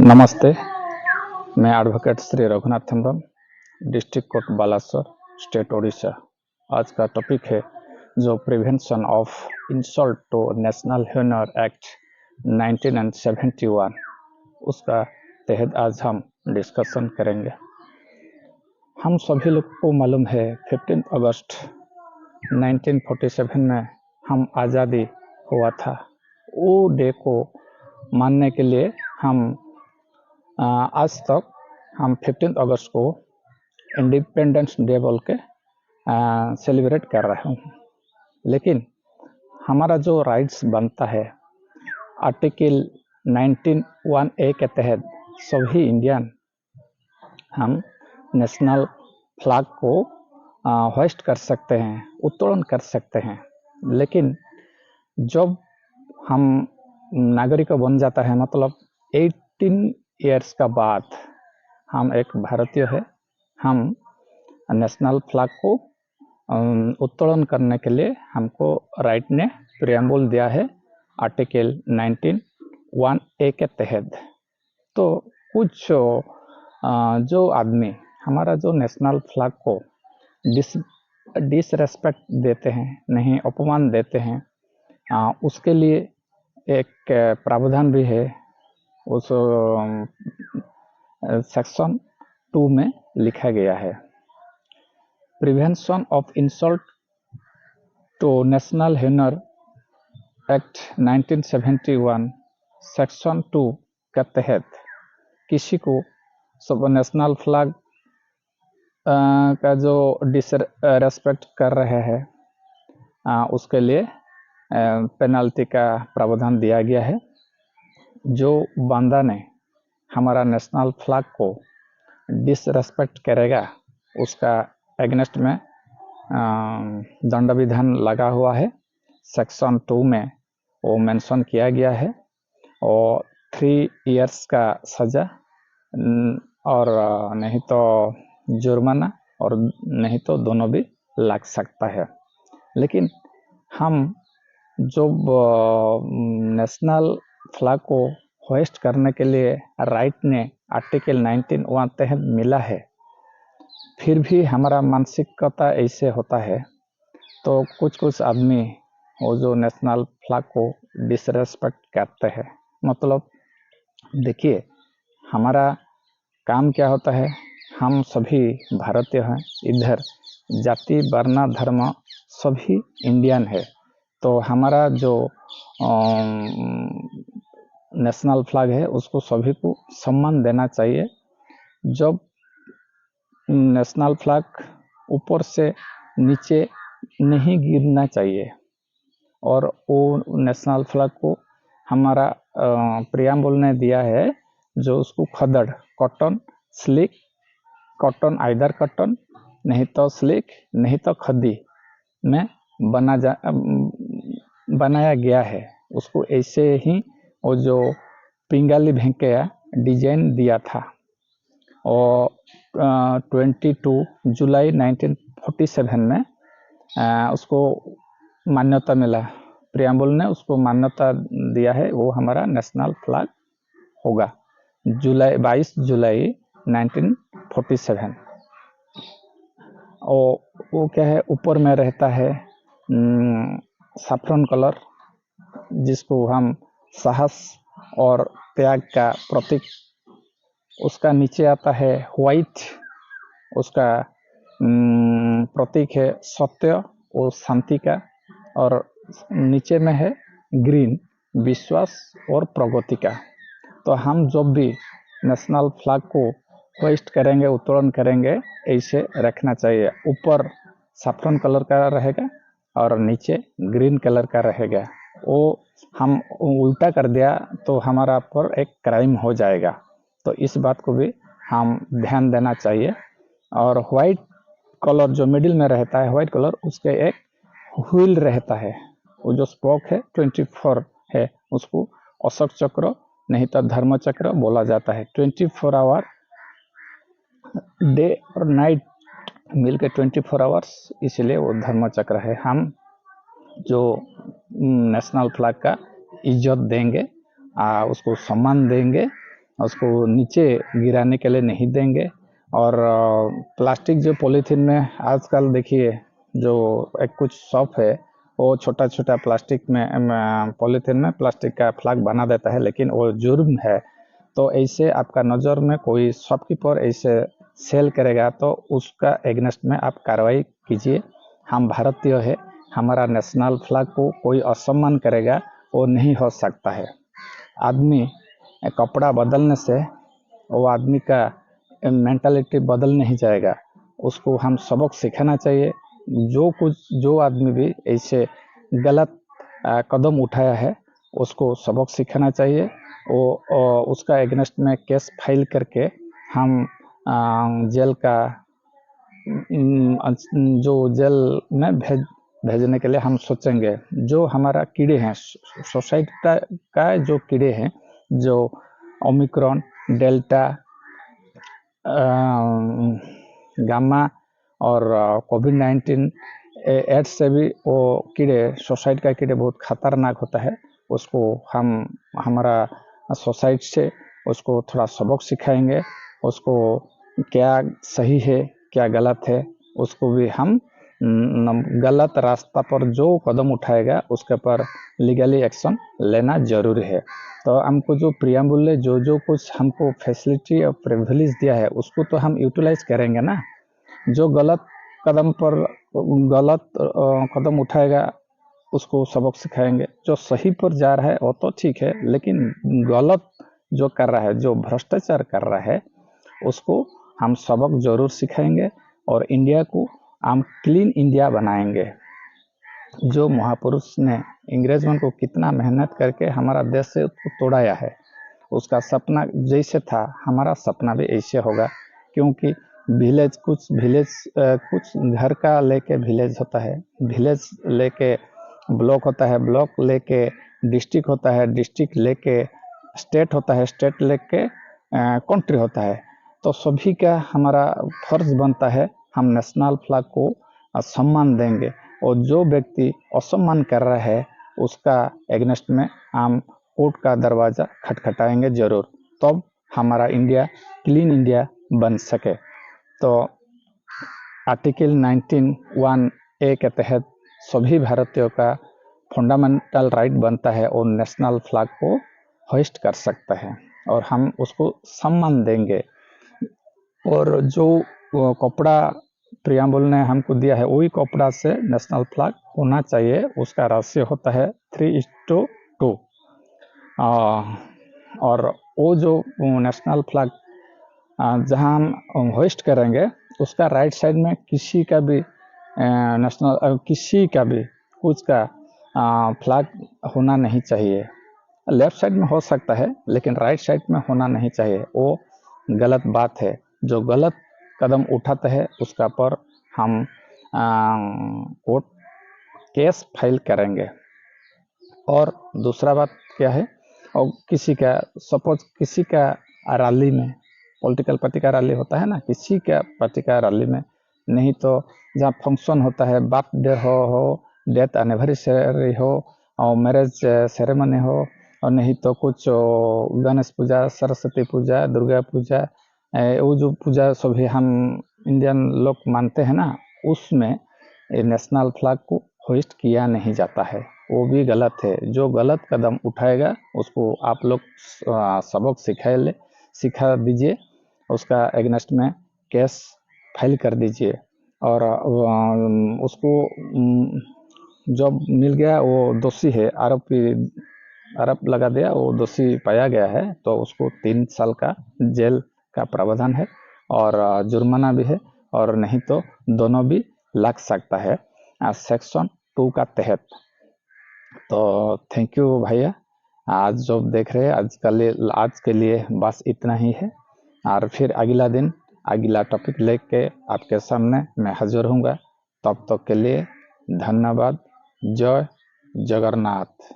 नमस्ते, मैं advocate Shri Raghunath Hembram, district court Balasore, state Odisha. आज का टॉपिक है जो prevention of insult to national honour act 1971, उसका तहत आज हम डिस्कशन करेंगे। हम सभी लोग को मालूम है 15 अगस्त 1947 में हम आज़ादी हुआ था। वो डे को मानने के लिए हम आज तक हम 15 अगस्त को इंडिपेंडेंस डे बोल के सेलिब्रेट कर रहे हैं। लेकिन हमारा जो राइट्स बनता है आर्टिकल 19(1)(a) के तहत सभी इंडियन हम नेशनल फ्लैग को होइस्ट कर सकते हैं, उत्तोलन कर सकते हैं। लेकिन जब हम नागरिक बन जाता है, मतलब 18 ईयर्स का बाद हम एक भारतीय है, हम नेशनल फ्लैग को उत्तोलन करने के लिए हमको राइट ने प्रियम्बल दिया है आर्टिकल 19(1)(a) के तहत। तो कुछ जो आदमी हमारा जो नेशनल फ्लैग को डिसरेस्पेक्ट देते हैं, नहीं अपमान देते हैं, उसके लिए एक प्रावधान भी है। उस सेक्शन 2 में लिखा गया है, prevention of insult to national honour act 1971 section 2 के तहत किसी को सब नेशनल फ्लैग का जो डिसरेस्पेक्ट कर रहे हैं उसके लिए पेनल्टी का प्रावधान दिया गया है। जो बंदा ने हमारा नेशनल फ्लैग को डिसरेस्पेक्ट करेगा उसका एगेंस्ट में दंड विधान लगा हुआ है। सेक्शन 2 में वो मेंशन किया गया है और 3 इयर्स का सजा और नहीं तो जुर्माना और नहीं तो दोनों भी लग सकता है। लेकिन हम जब नेशनल फ्लैग को होइस्ट करने के लिए राइट ने आर्टिकल 19(1) तहत मिला है, फिर भी हमारा मानसिकता ऐसे होता है, तो कुछ आदमी वो जो नेशनल फ्लैग को डिसरेस्पेक्ट करते हैं। मतलब देखिए, हमारा काम क्या होता है, हम सभी भारतीय हैं, इधर जाति वर्ण धर्म सभी इंडियन है। तो हमारा जो नेशनल फ्लैग है उसको सभी को सम्मान देना चाहिए। जब नेशनल फ्लैग ऊपर से नीचे नहीं गिरना चाहिए और वो नेशनल फ्लैग को हमारा प्रियम्बल ने दिया है जो उसको khaddar cotton silk cotton either cotton नहीं तो स्लिक नहीं तो खद्दी में बनाया गया है। उसको ऐसे ही वो जो पिंगाली भेंकैया डिजाइन दिया था और 22 जुलाई 1947 में उसको मान्यता मिला, प्रियम्बल ने उसको मान्यता दिया है, वो हमारा नेशनल फ्लैग होगा 22 जुलाई 1947। और वो क्या है, ऊपर में रहता है सैफ्रन कलर, जिसको हम साहस और त्याग का प्रतीक। उसका नीचे आता है व्हाइट, उसका प्रतीक है सत्य और शांति का, और नीचे में है ग्रीन, विश्वास और प्रगति का। तो हम जब भी नेशनल फ्लैग को होइस्ट करेंगे, उत्तोलन करेंगे, ऐसे रखना चाहिए। ऊपर सैफ्रन कलर का रहेगा और नीचे ग्रीन कलर का रहेगा। वो हम उल्टा कर दिया तो हमारा पर एक क्राइम हो जाएगा। तो इस बात को भी हम ध्यान देना चाहिए। और व्हाइट कलर जो मिडिल में रहता है, व्हाइट कलर, उसके एक व्हील रहता है, वो जो स्पोक है 24 है, उसको अशोक चक्र नहीं तो धर्म चक्र बोला जाता है। 24 आवर डे और नाइट मिलकर 24 आवर्स, इसलिए वो धर्म चक्र है। हम जो नेशनल फ्लैग का इज्जत देंगे, उसको सम्मान देंगे, उसको नीचे गिराने के लिए नहीं देंगे। और प्लास्टिक जो पॉलीथीन में आजकल देखिए जो एक कुछ शॉप है वो छोटा छोटा प्लास्टिक में पॉलीथीन में प्लास्टिक का फ्लैग बना देता है, लेकिन वो जुर्म है। तो ऐसे आपका नज़र में कोई शॉपकीपर ऐसे सेल करेगा तो उसका एगेंस्ट में आप कार्रवाई कीजिए। हम भारतीय है, हमारा नेशनल फ्लैग को कोई असम्मान करेगा वो नहीं हो सकता है। आदमी कपड़ा बदलने से वो आदमी का मेंटालिटी बदल नहीं जाएगा, उसको हम सबक सिखाना चाहिए। जो आदमी भी ऐसे गलत कदम उठाया है उसको सबक सिखाना चाहिए। वो उसका एगेंस्ट में केस फाइल करके हम जेल का जो जेल में भेजने के लिए हम सोचेंगे। जो हमारा कीड़े हैं सोसाइटी का जो कीड़े हैं, जो ओमिक्रॉन, डेल्टा, गामा और कोविड-19 एड्स से भी वो कीड़े सोसाइटी का कीड़े बहुत खतरनाक होता है। उसको हम हमारा सोसाइटी से उसको थोड़ा सबक सिखाएंगे, उसको क्या सही है क्या गलत है उसको भी हम गलत रास्ता पर जो कदम उठाएगा उसके पर लीगली एक्शन लेना जरूरी है। तो हमको जो प्रियम्बल ने जो कुछ हमको फैसिलिटी और प्रिविलेज दिया है उसको तो हम यूटिलाइज करेंगे ना। जो गलत कदम उठाएगा उसको सबक सिखाएंगे। जो सही पर जा रहा है वो तो ठीक है, लेकिन गलत जो कर रहा है, जो भ्रष्टाचार कर रहा है, उसको हम सबक जरूर सिखाएंगे और इंडिया को हम क्लीन इंडिया बनाएंगे। जो महापुरुष ने अंग्रेजों को कितना मेहनत करके हमारा देश से तोड़ाया है, उसका सपना जैसे था हमारा सपना भी ऐसे होगा। क्योंकि कुछ घर का लेके विलेज होता है, विलेज लेके ब्लॉक होता है, ब्लॉक लेके डिस्ट्रिक्ट होता है, डिस्ट्रिक्ट लेके स्टेट होता है, स्टेट लेके कंट्री होता है। तो सभी का हमारा फर्ज बनता है हम नेशनल फ्लैग को सम्मान देंगे और जो व्यक्ति असम्मान कर रहा है उसका एगेंस्ट में हम कोर्ट का दरवाज़ा खटखटाएंगे जरूर, तब हमारा इंडिया क्लीन इंडिया बन सके। तो आर्टिकल 19(1)(a) के तहत सभी भारतीयों का फंडामेंटल राइट बनता है और नेशनल फ्लैग को होइस्ट कर सकता है और हम उसको सम्मान देंगे। और जो कपड़ा प्रियम्बल ने हमको दिया है वही कपड़ा से नेशनल फ्लैग होना चाहिए। उसका राशि होता है 3:2। और वो जो नेशनल फ्लैग जहां हम होइस्ट करेंगे उसका राइट साइड में किसी का भी कुछ का फ्लैग होना नहीं चाहिए। लेफ्ट साइड में हो सकता है लेकिन राइट साइड में होना नहीं चाहिए, वो गलत बात है। जो गलत कदम उठाता है उसका पर हम कोर्ट केस फाइल करेंगे। और दूसरा बात क्या है, और सपोज किसी का रैली में, पॉलिटिकल पार्टी का रैली होता है ना, किसी का पार्टी का रैली में, नहीं तो जहाँ फंक्शन होता है, बर्थडे हो, डेथ एनिवर्सरी हो और मैरिज सेरेमनी हो, और नहीं तो कुछ गणेश पूजा, सरस्वती पूजा, दुर्गा पूजा, वो जो पूजा सभी हम इंडियन लोग मानते हैं ना, उसमें नेशनल फ्लैग को होइस्ट किया नहीं जाता है, वो भी गलत है। जो गलत कदम उठाएगा उसको आप लोग सबक सिखा दीजिए, उसका एगेंस्ट में केस फाइल कर दीजिए और उसको जब मिल गया वो दोषी है, आरोप लगा दिया, वो दोषी पाया गया है तो उसको 3 साल का जेल का प्रावधान है और जुर्माना भी है, और नहीं तो दोनों भी लग सकता है सेक्शन 2 का तहत। तो थैंक यू भैया, आज जो देख रहे हैं आज के लिए बस इतना ही है, और फिर अगला दिन अगला टॉपिक लेके आपके सामने मैं हाजिर होऊंगा। तब तक के लिए धन्यवाद। जय जगन्नाथ।